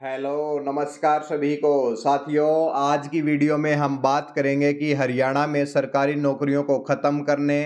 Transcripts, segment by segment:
Hello नमस्कार सभी को। साथियों, आज की वीडियो में हम बात करेंगे कि हरियाणा में सरकारी नौकरियों को ख़त्म करने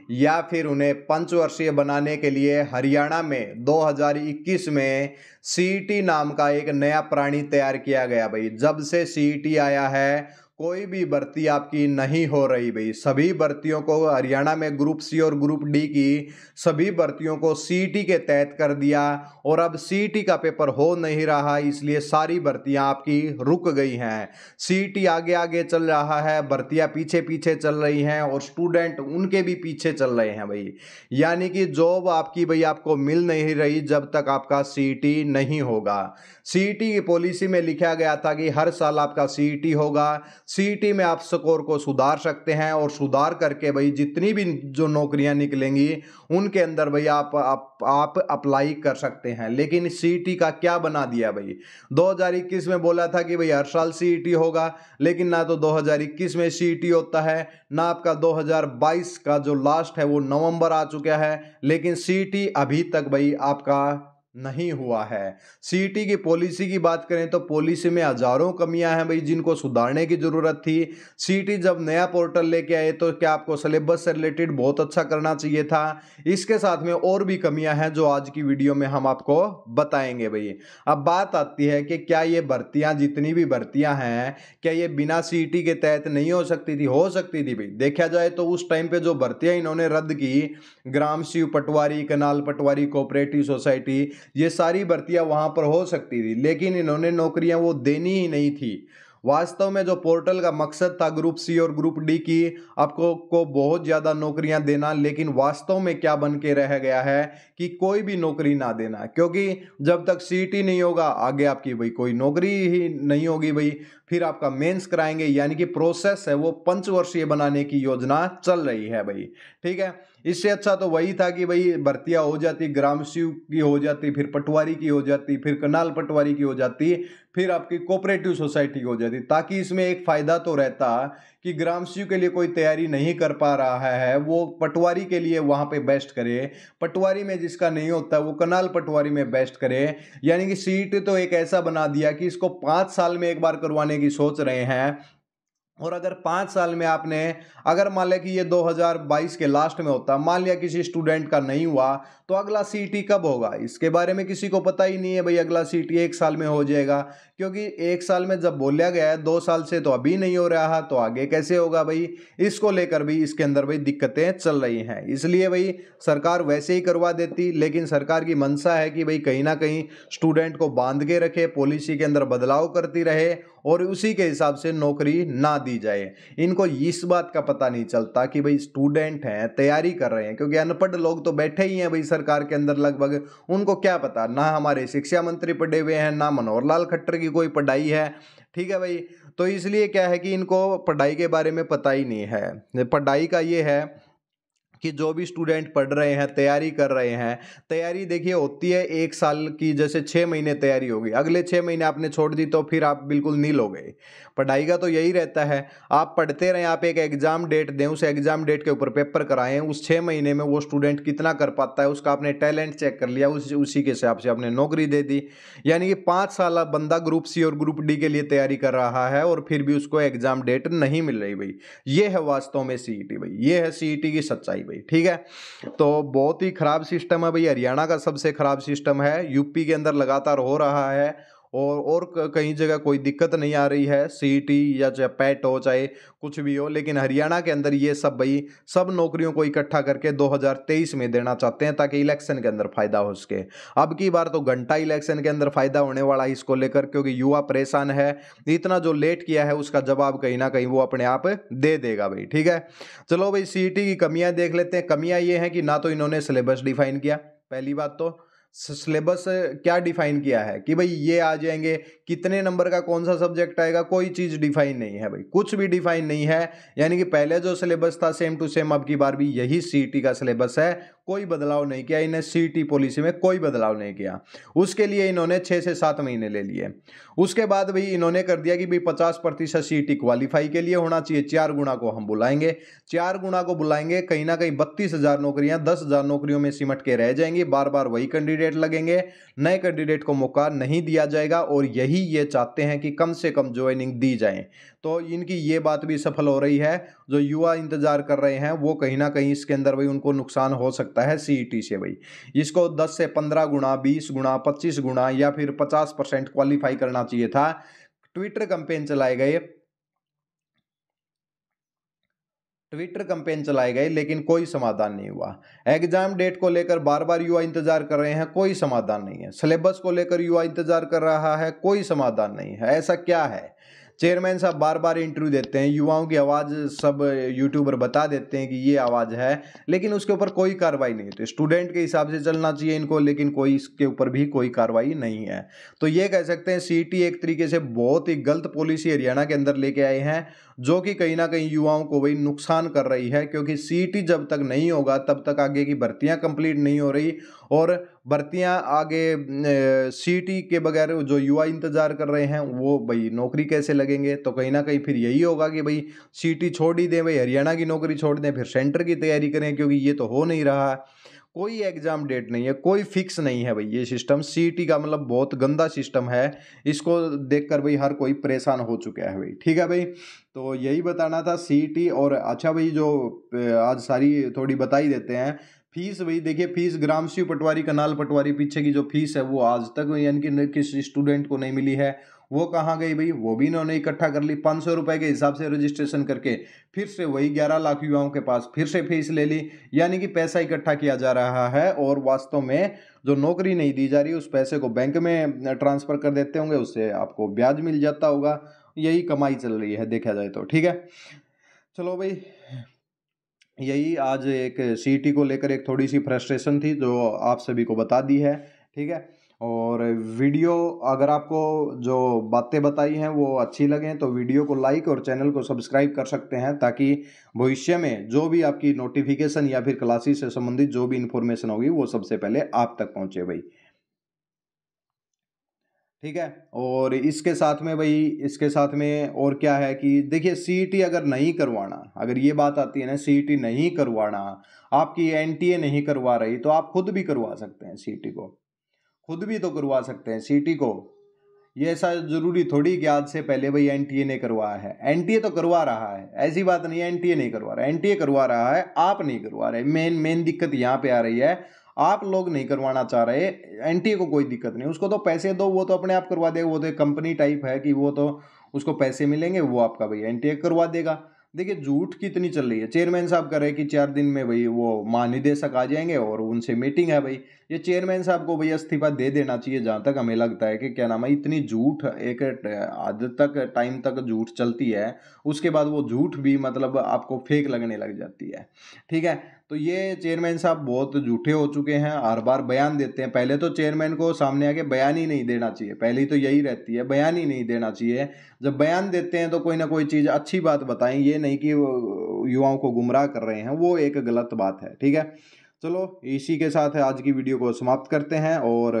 या फिर उन्हें पंचवर्षीय बनाने के लिए हरियाणा में 2021 में सीईटी नाम का एक नया प्राणी तैयार किया गया। भाई, जब से सीईटी आया है कोई भी भर्ती आपकी नहीं हो रही। भाई, सभी भर्तियों को हरियाणा में ग्रुप सी और ग्रुप डी की सभी भर्तियों को सीईटी के तहत कर दिया और अब सीईटी का पेपर हो नहीं रहा, इसलिए सारी भर्तियां आपकी रुक गई हैं। सीईटी आगे आगे चल रहा है, भर्तियां पीछे पीछे चल रही हैं और स्टूडेंट उनके भी पीछे चल रहे हैं। भाई, यानी कि जॉब आपकी भाई आपको मिल नहीं रही जब तक आपका सीईटी नहीं होगा। सीईटी की पॉलिसी में लिखा गया था कि हर साल आपका सीईटी होगा, सीईटी में आप स्कोर को सुधार सकते हैं और सुधार करके भाई जितनी भी जो नौकरियां निकलेंगी उनके अंदर भाई आप अप्लाई कर सकते हैं। लेकिन सीईटी का क्या बना दिया भाई, 2021 में बोला था कि भाई हर साल सीईटी होगा, लेकिन ना तो 2021 में सीईटी होता है, ना आपका 2022 का जो लास्ट है वो नवंबर आ चुका है, लेकिन सीईटी अभी तक भाई आपका नहीं हुआ है। सीईटी की पॉलिसी की बात करें तो पॉलिसी में हजारों कमियां हैं भाई, जिनको सुधारने की जरूरत थी। सीईटी जब नया पोर्टल लेके आए तो क्या आपको सिलेबस से रिलेटेड बहुत अच्छा करना चाहिए था। इसके साथ में और भी कमियां हैं जो आज की वीडियो में हम आपको बताएंगे भाई। अब बात आती है कि क्या ये भर्तियां, जितनी भी भर्तियां हैं, क्या ये बिना सीईटी के तहत नहीं हो सकती थी? हो सकती थी भाई। देखा जाए तो उस टाइम पे जो भर्तियां इन्होंने रद्द की, ग्राम शिव पटवारी, कनाल पटवारी, कोऑपरेटिव सोसाइटी, ये सारी भर्तियां वहां पर हो सकती थी, लेकिन इन्होंने नौकरियां वो देनी ही नहीं थी। वास्तव में जो पोर्टल का मकसद था ग्रुप सी और ग्रुप डी की आपको को बहुत ज्यादा नौकरियां देना, लेकिन वास्तव में क्या बन के रह गया है कि कोई भी नौकरी ना देना, क्योंकि जब तक सीईटी नहीं होगा आगे आपकी भाई कोई नौकरी ही नहीं होगी। भाई, फिर आपका मेंस कराएंगे, यानी कि प्रोसेस है वो पंचवर्षीय बनाने की योजना चल रही है भाई। ठीक है, इससे अच्छा तो वही था कि भाई भर्तियां हो जाती, ग्राम शिव की हो जाती, फिर पटवारी की हो जाती, फिर कनाल पटवारी की हो जाती, फिर आपकी कोऑपरेटिव सोसाइटी की हो जाती, ताकि इसमें एक फायदा तो रहता कि ग्राम शिव के लिए कोई तैयारी नहीं कर पा रहा है वो पटवारी के लिए वहां पे बेस्ट करे, पटवारी में जिसका नहीं होता वो कनाल पटवारी में बेस्ट करे। यानी कि सीट तो एक ऐसा बना दिया कि इसको 5 साल में एक बार करवाने की सोच रहे हैं। और अगर 5 साल में आपने, अगर मान लिया कि ये 2022 के लास्ट में होता, मान लिया किसी स्टूडेंट का नहीं हुआ, तो अगला सीईटी कब होगा इसके बारे में किसी को पता ही नहीं है भाई। अगला सीईटी 1 साल में हो जाएगा, क्योंकि 1 साल में जब बोला गया है, 2 साल से तो अभी नहीं हो रहा, तो आगे कैसे होगा भाई। इसको लेकर भी इसके अंदर भाई दिक्कतें चल रही हैं। इसलिए भाई सरकार वैसे ही करवा देती, लेकिन सरकार की मंशा है कि भाई कहीं ना कहीं स्टूडेंट को बांध के रखे, पॉलिसी के अंदर बदलाव करती रहे और उसी के हिसाब से नौकरी ना दी जाए। इनको इस बात का पता नहीं चलता कि भाई स्टूडेंट हैं, तैयारी कर रहे हैं, क्योंकि अनपढ़ लोग तो बैठे ही हैं भाई सरकार के अंदर लगभग। उनको क्या पता, ना हमारे शिक्षा मंत्री पढ़े हुए हैं, ना मनोहर लाल खट्टर की कोई पढ़ाई है। ठीक है भाई, तो इसलिए क्या है कि इनको पढ़ाई के बारे में पता ही नहीं है। पढ़ाई का ये है कि जो भी स्टूडेंट पढ़ रहे हैं, तैयारी कर रहे हैं, तैयारी देखिए होती है 1 साल की, जैसे 6 महीने तैयारी होगी, अगले 6 महीने आपने छोड़ दी तो फिर आप बिल्कुल नील हो गए। पढ़ाई का तो यही रहता है, आप पढ़ते रहें, आप एक एग्जाम डेट दें, उस एग्जाम डेट के ऊपर पेपर कराएं, उस 6 महीने में वो स्टूडेंट कितना कर पाता है उसका आपने टैलेंट चेक कर लिया, उसी के हिसाब से आपने नौकरी दे दी। यानी कि 5 साल बंदा ग्रुप सी और ग्रुप डी के लिए तैयारी कर रहा है और फिर भी उसको एग्जाम डेट नहीं मिल रही भाई। ये है वास्तव में सीईटी भाई, ये है सीईटी की सच्चाई भाई। ठीक है, तो बहुत ही खराब सिस्टम है भाई, हरियाणा का सबसे खराब सिस्टम है, यूपी के अंदर लगातार हो रहा है और कहीं जगह कोई दिक्कत नहीं आ रही है, सीईटी या चाहे पैट हो चाहे कुछ भी हो, लेकिन हरियाणा के अंदर ये सब भाई सब नौकरियों को इकट्ठा करके 2023 में देना चाहते हैं ताकि इलेक्शन के अंदर फायदा हो सके। अब की बार तो घंटा इलेक्शन के अंदर फायदा होने वाला है इसको लेकर, क्योंकि युवा परेशान है, इतना जो लेट किया है उसका जवाब कहीं ना कहीं वो अपने आप दे देगा भाई। ठीक है, चलो भाई सीईटी की कमियां देख लेते हैं। कमियां ये हैं कि ना तो इन्होंने सिलेबस डिफाइन किया, पहली बात तो सिलेबस क्या डिफाइन किया है कि भाई ये आ जाएंगे, कितने नंबर का कौन सा सब्जेक्ट आएगा, कोई चीज डिफाइन नहीं है भाई, कुछ भी डिफाइन नहीं है। यानी कि पहले जो सिलेबस था सेम टू सेम अब की बार भी यही सीईटी का सिलेबस है, कोई बदलाव नहीं किया, इन्हें सीईटी पॉलिसी में कोई बदलाव नहीं किया। उसके लिए इन्होंने 6 से 7 महीने ले लिए। उसके बाद भाई इन्होंने कर दिया कि भाई 50% सीईटी क्वालिफाई के लिए होना चाहिए, 4 गुना को हम बुलाएंगे, 4 गुना को बुलाएंगे, कहीं ना कहीं 32,000 नौकरियां 10,000 नौकरियों में सिमट के रह जाएंगी, बार बार वही कैंडिडेट लगेंगे, नए कैंडिडेट को मौका नहीं दिया जाएगा, और यही ये चाहते हैं कि कम से कम ज्वाइनिंग दी जाए। तो इनकी ये बात भी सफल हो रही है। जो युवा इंतजार कर रहे हैं वो कहीं ना कहीं इसके अंदर भाई उनको नुकसान हो सकता है सीईटी से। भाई इसको 10 से 15 गुना, 20 गुना, 25 गुना या फिर 50% क्वालिफाई करना चाहिए था। ट्विटर कैंपेन चलाए गए लेकिन कोई समाधान नहीं हुआ। एग्जाम डेट को लेकर बार बार युवा इंतजार कर रहे हैं, कोई समाधान नहीं है। सिलेबस को लेकर युवा इंतजार कर रहा है, कोई समाधान नहीं है। ऐसा क्या है? चेयरमैन साहब बार बार इंटरव्यू देते हैं, युवाओं की आवाज़ सब यूट्यूबर बता देते हैं कि ये आवाज़ है, लेकिन उसके ऊपर कोई कार्रवाई नहीं होती। स्टूडेंट के हिसाब से चलना चाहिए इनको, लेकिन कोई इसके ऊपर भी कोई कार्रवाई नहीं है। तो ये कह सकते हैं सीईटी एक तरीके से बहुत ही गलत पॉलिसी हरियाणा के अंदर लेके आए हैं, जो कि कहीं ना कहीं युवाओं को वही नुकसान कर रही है। क्योंकि सीईटी जब तक नहीं होगा तब तक आगे की भर्तियां कंप्लीट नहीं हो रही, और भर्तियां आगे सीईटी के बगैर जो युवा इंतजार कर रहे हैं वो भाई नौकरी कैसे लगेंगे? तो कहीं ना कहीं फिर यही होगा कि भाई सीईटी छोड़ ही दें, भाई हरियाणा की नौकरी छोड़ दें, फिर सेंटर की तैयारी करें, क्योंकि ये तो हो नहीं रहा। कोई एग्जाम डेट नहीं है, कोई फिक्स नहीं है भाई। ये सिस्टम सीईटी का मतलब बहुत गंदा सिस्टम है। इसको देखकर भाई हर कोई परेशान हो चुका है भाई। ठीक है भाई, तो यही बताना था सीईटी। और अच्छा भाई, जो आज सारी थोड़ी बता ही देते हैं। फीस भाई देखिए, फीस ग्राम शिव पटवारी, कनाल पटवारी पीछे की जो फीस है वो आज तक यानी कि किसी स्टूडेंट को नहीं मिली है। वो कहाँ गई भाई? वो भी इन्होंने इकट्ठा कर ली 500 रुपए के हिसाब से रजिस्ट्रेशन करके, फिर से वही 11 लाख युवाओं के पास फिर से फीस ले ली। यानी कि पैसा इकट्ठा किया जा रहा है, और वास्तव में जो नौकरी नहीं दी जा रही उस पैसे को बैंक में ट्रांसफर कर देते होंगे, उससे आपको ब्याज मिल जाता होगा। यही कमाई चल रही है देखा जाए तो। ठीक है, चलो भाई, यही आज एक सीईटी को लेकर एक थोड़ी सी फ्रस्ट्रेशन थी जो आप सभी को बता दी है। ठीक है, और वीडियो अगर आपको जो बातें बताई हैं वो अच्छी लगें तो वीडियो को लाइक और चैनल को सब्सक्राइब कर सकते हैं, ताकि भविष्य में जो भी आपकी नोटिफिकेशन या फिर क्लासेस से संबंधित जो भी इंफॉर्मेशन होगी वो सबसे पहले आप तक पहुंचे भाई। ठीक है, और इसके साथ में भाई, इसके साथ में और क्या है कि देखिए, सीईटी अगर नहीं करवाना, अगर ये बात आती है ना, सीईटी नहीं करवाना, आपकी एनटीए नहीं करवा रही, तो आप खुद भी करवा सकते हैं सीईटी को। खुद भी तो करवा सकते हैं सीईटी को। ये ऐसा जरूरी थोड़ी कि आज से पहले भाई एनटीए ने करवाया है। एनटीए तो करवा रहा है, ऐसी बात नहीं है एनटीए नहीं करवा रहा है। एनटीए करवा रहा है, आप नहीं करवा रहे। मेन दिक्कत यहाँ पे आ रही है, आप लोग नहीं करवाना चाह रहे। एनटीए को कोई दिक्कत नहीं, उसको तो पैसे दो, वो तो अपने आप करवा देगा। वो तो एक कंपनी टाइप है कि वो तो उसको पैसे मिलेंगे, वो आपका भाई एनटीए करवा देगा। देखिए झूठ कितनी चल रही है। चेयरमैन साहब कह रहे हैं कि 4 दिन में भाई वो महानिदेशक आ जाएंगे और उनसे मीटिंग है भाई। ये चेयरमैन साहब को भाई इस्तीफा दे देना चाहिए, जहां तक हमें लगता है कि क्या नाम है, इतनी झूठ एक हद तक टाइम तक झूठ चलती है, उसके बाद वो झूठ भी मतलब आपको फेक लगने लग जाती है। ठीक है, तो ये चेयरमैन साहब बहुत झूठे हो चुके हैं, हर बार बयान देते हैं। पहले तो चेयरमैन को सामने आके बयान ही नहीं देना चाहिए, पहली तो यही रहती है, बयान ही नहीं देना चाहिए। जब बयान देते हैं तो कोई ना कोई चीज़ अच्छी बात बताएं, ये नहीं कि युवाओं को गुमराह कर रहे हैं, वो एक गलत बात है। ठीक है, चलो इसी के साथ आज की वीडियो को समाप्त करते हैं और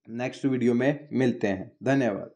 नेक्स्ट वीडियो में मिलते हैं। धन्यवाद।